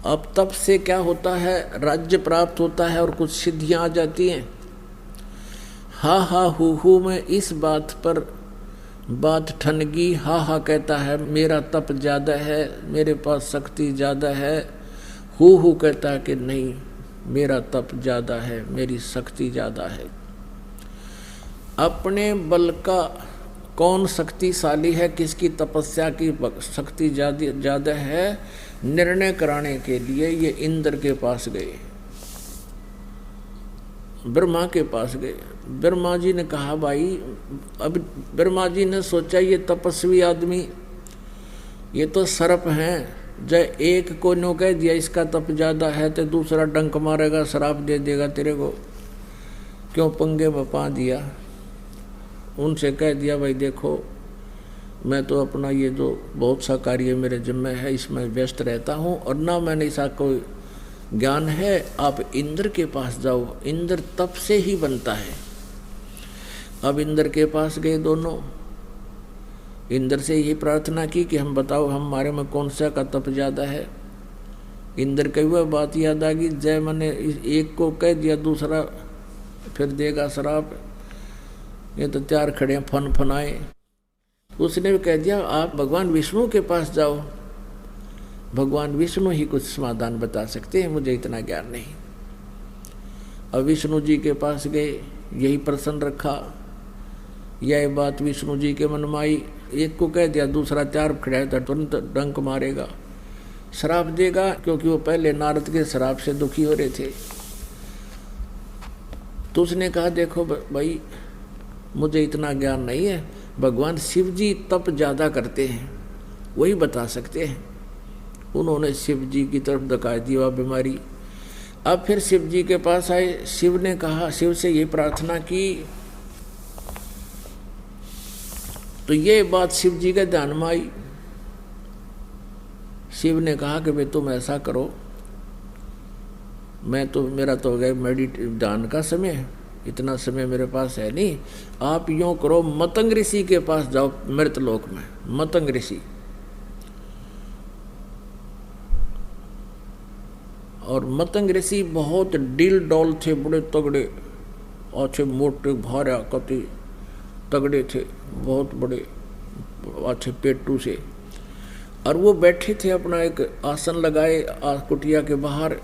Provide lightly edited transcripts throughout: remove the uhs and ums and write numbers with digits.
अब तप से क्या होता है, राज्य प्राप्त होता है और कुछ सिद्धियां आ जाती हैं। हा हा हु में इस बात पर बात ठनगी। हा हा कहता है मेरा तप ज़्यादा है, मेरे पास शक्ति ज़्यादा है। हु कहता है कि नहीं, मेरा तप ज़्यादा है, मेरी शक्ति ज़्यादा है। अपने बल का कौन शक्तिशाली है, किसकी तपस्या की शक्ति ज़्यादा है, निर्णय कराने के लिए ये इंद्र के पास गए, ब्रह्मा के पास गए। ब्रह्मा जी ने कहा भाई, अब ब्रह्मा जी ने सोचा ये तपस्वी आदमी, ये तो सर्प हैं, जब एक को नो कह दिया इसका तप ज़्यादा है तो दूसरा डंक मारेगा, शराब दे देगा तेरे को, क्यों पंगे में पा दिया। उनसे कह दिया भाई देखो, मैं तो अपना ये जो बहुत सा कार्य मेरे जिम्मे है इसमें व्यस्त रहता हूँ और ना मैंने ऐसा कोई ज्ञान है, आप इंद्र के पास जाओ, इंद्र तप से ही बनता है। अब इंद्र के पास गए दोनों, इंद्र से यही प्रार्थना की कि हम बताओ हमारे में कौन सा का तप ज़्यादा है। इंद्र की वह बात याद आ गई, जय मैंने एक को कह दिया दूसरा फिर देगा शराब, ये तो तैयार खड़े हैं फन फनाए। उसने भी कह दिया आप भगवान विष्णु के पास जाओ, भगवान विष्णु ही कुछ समाधान बता सकते हैं, मुझे इतना ज्ञान नहीं। अब विष्णु जी के पास गए, यही प्रश्न रखा, यह बात विष्णु जी के मन में आई। एक को कह दिया दूसरा तैयार खड़ा है तो तुरंत डंक मारेगा, शराब देगा, क्योंकि वो पहले नारद के शराब से दुखी हो रहे थे। तो उसने कहा देखो भाई मुझे इतना ज्ञान नहीं है, भगवान शिव जी तप ज़्यादा करते हैं, वही बता सकते हैं। उन्होंने शिव जी की तरफ धका दी वह बीमारी। अब फिर शिव जी के पास आए, शिव ने कहा, शिव से ये प्रार्थना की, तो ये बात शिव जी के ध्यान में आई। शिव ने कहा कि भाई तुम ऐसा करो, मैं तो मेरा तो हो गया ध्यान का समय, इतना समय मेरे पास है नहीं, आप यूँ करो मतंग ऋषि के पास जाओ मृतलोक में। मतंग ऋषि, और मतंग ऋषि बहुत डील डॉल थे, बड़े तगड़े, अच्छे मोटे भारा कति तगड़े थे, बहुत बड़े अच्छे पेटू से। और वो बैठे थे अपना एक आसन लगाए कुटिया के बाहर,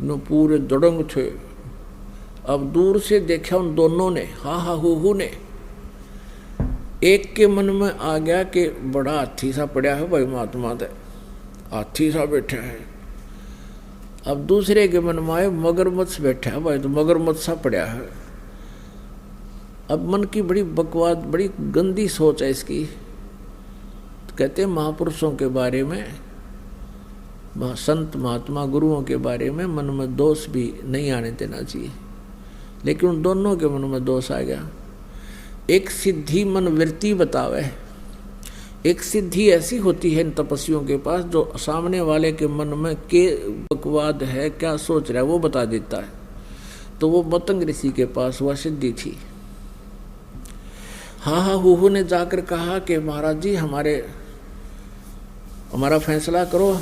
न पूरे दड़ंग थे। अब दूर से देखा उन दोनों ने, हा हा हु ने, एक के मन में आ गया कि बड़ा हाथी सा पड़ा है भाई महात्मा दे, हाथी सा बैठा है। अब दूसरे के मन में आए मगरमच्छ बैठा है भाई, तो मगरमच्छ सा पड़ा है। अब मन की बड़ी बकवाद, बड़ी गंदी सोच है इसकी। तो कहते हैं महापुरुषों के बारे में, संत महात्मा गुरुओं के बारे में मन में दोष भी नहीं आने देना चाहिए, लेकिन उन दोनों के मन में दोष आ गया। एक सिद्धि मन वृत्ति बतावे, एक सिद्धि ऐसी होती है इन तपस्वियों के पास जो सामने वाले के मन में के बकवाद है, क्या सोच रहा है वो बता देता है। तो वो मतंग ऋषि के पास वह सिद्धि थी। हा हा हु ने जाकर कहा कि महाराज जी हमारा फैसला करो,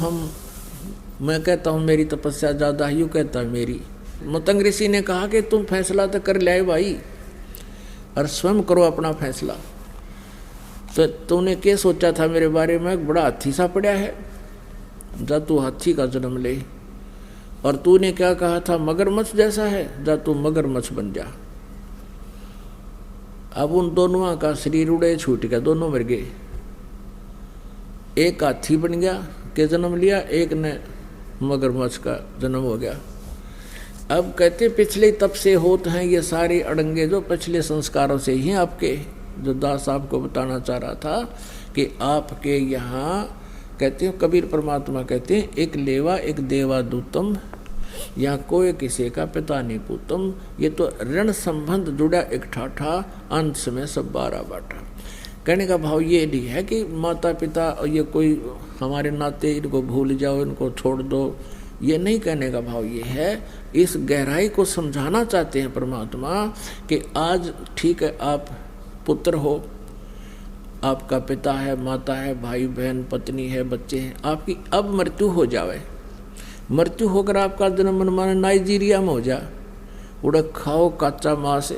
मैं कहता हूँ मेरी तपस्या ज़्यादा है, यूँ कहता है मेरी। मतंग ऋषि ने कहा कि तुम फैसला तो कर ले भाई, और स्वयं करो अपना फैसला। तो तूने क्या सोचा था मेरे बारे में, बड़ा हाथी सा पड़ा है, जा तू हाथी का जन्म ले। और तूने क्या कहा था, मगरमच्छ जैसा है, जा तू मगरमच्छ बन जा। अब उन दोनों का शरीर उड़े छूट गया, दोनों मर गए। एक हाथी बन गया के जन्म लिया, एक ने मगरमच्छ का जन्म हो गया। अब कहते पिछले तप से होते हैं ये सारे अड़ंगे, जो पिछले संस्कारों से ही आपके, जो दास आपको बताना चाह रहा था कि आपके यहाँ कहते हैं, कबीर परमात्मा कहते हैं, एक लेवा एक देवा दूतम, या कोई किसी का पिता नहीं पूतम। ये तो ऋण संबंध जुड़ा एक ठाठा, अंत में सब 12 बाटा। कहने का भाव ये नहीं है कि माता पिता और ये कोई हमारे नाते, इनको भूल जाओ, इनको छोड़ दो, ये नहीं कहने का भाव ये है। इस गहराई को समझाना चाहते हैं परमात्मा कि आज ठीक है आप पुत्र हो, आपका पिता है, माता है, भाई बहन, पत्नी है, बच्चे हैं, आपकी अब मृत्यु हो जावे, मृत्यु होकर आपका जन्म मनमाना नाइजीरिया में हो जा, उड़ा खाओ कच्चा मांस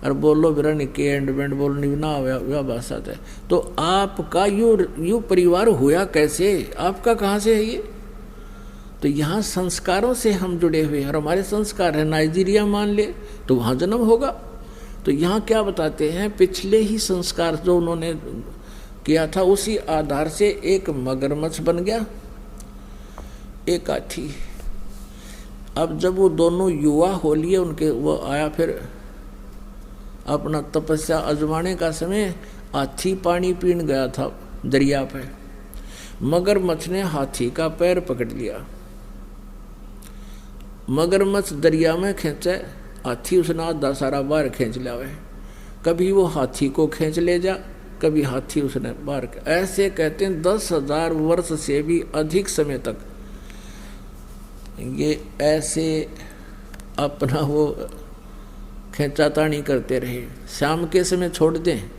और बोलो बिरा निके एंड बेंड बोलनी ना वह भाषा है, तो आपका यू परिवार हुआ कैसे, आपका कहाँ से है ये? तो यहाँ संस्कारों से हम जुड़े हुए हैं और हमारे संस्कार है नाइजीरिया मान ले तो वहाँ जन्म होगा। तो यहाँ क्या बताते हैं, पिछले ही संस्कार जो उन्होंने किया था उसी आधार से एक मगरमच्छ बन गया, एक हाथी। अब जब वो दोनों युवा हो लिए उनके, वो आया फिर अपना तपस्या आजमाने का समय, हाथी पानी पीने गया था दरिया पे, मगरमच्छ ने हाथी का पैर पकड़ लिया, मगरमच्छ दरिया में खींचे, हाथी उसने आधा सारा बाहर खींच लिया। कभी वो हाथी को खींच ले जा, कभी हाथी उसने बाहर, ऐसे कहते हैं 10,000 वर्ष से भी अधिक समय तक ये ऐसे अपना वो खींचातानी करते रहे। शाम के समय छोड़ दें,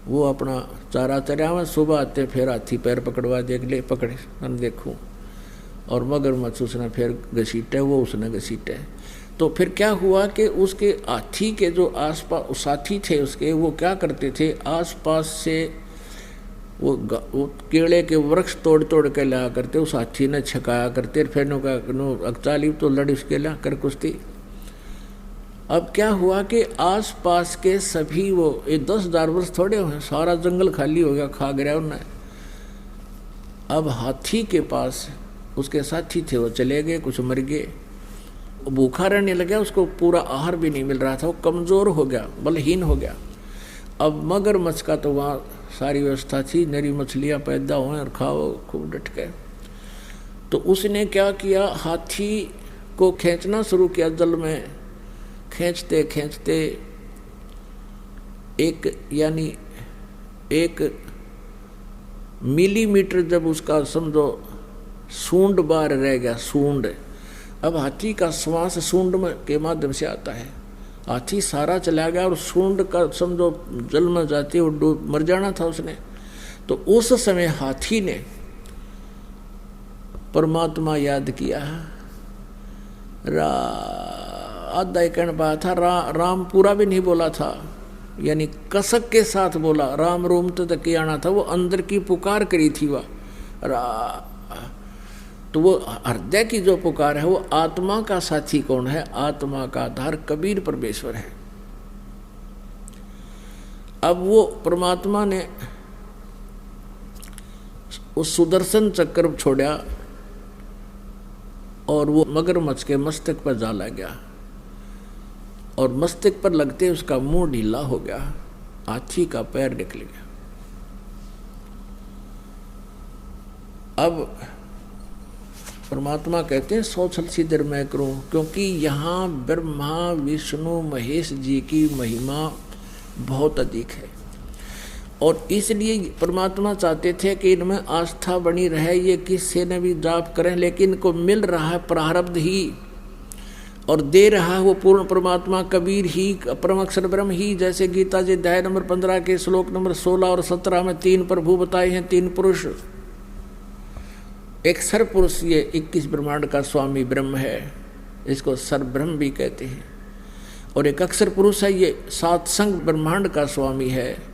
वो अपना चारा चरा में, सुबह आते फिर हाथी पैर पकड़वा देख ले, पकड़े मैंने देखूँ, और मगरमच्छ उसने फिर घसीटे, वो उसने घसीटे। तो फिर क्या हुआ कि उसके हाथी के जो आसपास साथी थे उसके, वो क्या करते थे, आसपास से वो केले के वृक्ष तोड़ तोड़ के लाया करते, उस हाथी ने छकाया करते, फिर नो अकतालीब तो लड़ी उसके ला कर कुश्ती। अब क्या हुआ कि आसपास के सभी वो 10,000 वर्ष थोड़े हुए, सारा जंगल खाली हो गया, खा गया उन्हें। अब हाथी के पास उसके साथी थे, वो चले गए, कुछ मर गए, भूखा रहने लगा, उसको पूरा आहार भी नहीं मिल रहा था, वो कमज़ोर हो गया, बलहीन हो गया। अब मगरमच्छ का तो वहाँ सारी व्यवस्था थी, नरी मछलियाँ पैदा हुए और खाओ खूब डट गए। तो उसने क्या किया, हाथी को खींचना शुरू किया जल में, खींचते खींचते एक मिलीमीटर जब उसका समझो सूंड बाहर रह गया, सूंड। अब हाथी का श्वास सूंड में के माध्यम से आता है, हाथी सारा चला गया और सूंड का समझो जल में जाते वो डूब मर जाना था उसने। तो उस समय हाथी ने परमात्मा याद किया, आधा एक कहना पाया था, राम पूरा भी नहीं बोला था, यानी कसक के साथ बोला, राम रोम तक आना था, वो अंदर की पुकार करी थी वह। तो वो हृदय की जो पुकार है, वो आत्मा का साथी कौन है, आत्मा का आधार कबीर परमेश्वर है। अब वो परमात्मा ने उस सुदर्शन चक्र छोड़ा और वो मगरमच्छ के मस्तक पर जा लग गया, और मस्तक पर लगते उसका मुंह ढीला हो गया, हाथी का पैर निकल गया। अब परमात्मा कहते हैं 100 छल सिद्धर मैं करूं, क्योंकि यहाँ ब्रह्मा विष्णु महेश जी की महिमा बहुत अधिक है, और इसलिए परमात्मा चाहते थे कि इनमें आस्था बनी रहे, ये किससे न भी जाप करें, लेकिन इनको मिल रहा है प्रारब्ध ही, और दे रहा है वो पूर्ण परमात्मा कबीर ही, परम अक्षर ब्रह्म ही। जैसे गीता जी अध्याय नंबर 15 के श्लोक नंबर 16 और 17 में 3 प्रभु बताए हैं, 3 पुरुष। एक सर पुरुष ये 21 ब्रह्मांड का स्वामी ब्रह्म है, इसको सर ब्रह्म भी कहते हैं, और एक अक्षर पुरुष है, ये 7 संग ब्रह्मांड का स्वामी है,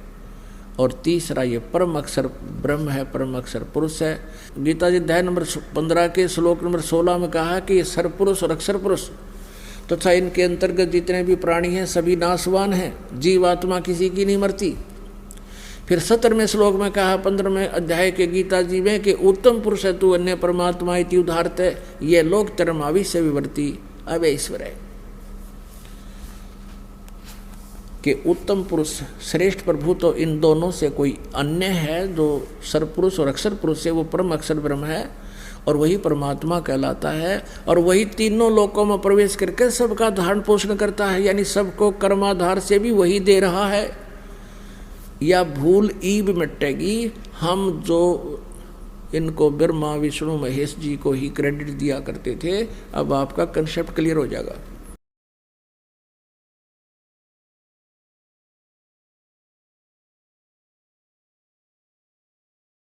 और तीसरा ये परम अक्षर ब्रह्म है, परम अक्षर पुरुष है। गीता जी अध्याय नंबर 15 के श्लोक नंबर 16 में कहा कि ये सर पुरुष और अक्षर पुरुष तथा इनके अंतर्गत जितने भी प्राणी हैं सभी नाशवान हैं, जीवात्मा किसी की नहीं मरती। फिर 17वें श्लोक में कहा 15वें अध्याय के गीता जी में कि उत्तम पुरुष है तू अन्य परमात्मा इति उदाहरत है, ये लोक तरमावि से विवर्ती अवे ईश्वर है, कि उत्तम पुरुष श्रेष्ठ प्रभु तो इन दोनों से कोई अन्य है, जो सरपुरुष और अक्षर पुरुष है वो परम अक्षर ब्रह्म है, और वही परमात्मा कहलाता है, और वही तीनों लोकों में प्रवेश करके सबका धारण पोषण करता है, यानी सबको कर्माधार से भी वही दे रहा है। या भूल ईब मिटेगी, हम जो इनको ब्रह्मा विष्णु महेश जी को ही क्रेडिट दिया करते थे, अब आपका कंसेप्ट क्लियर हो जाएगा।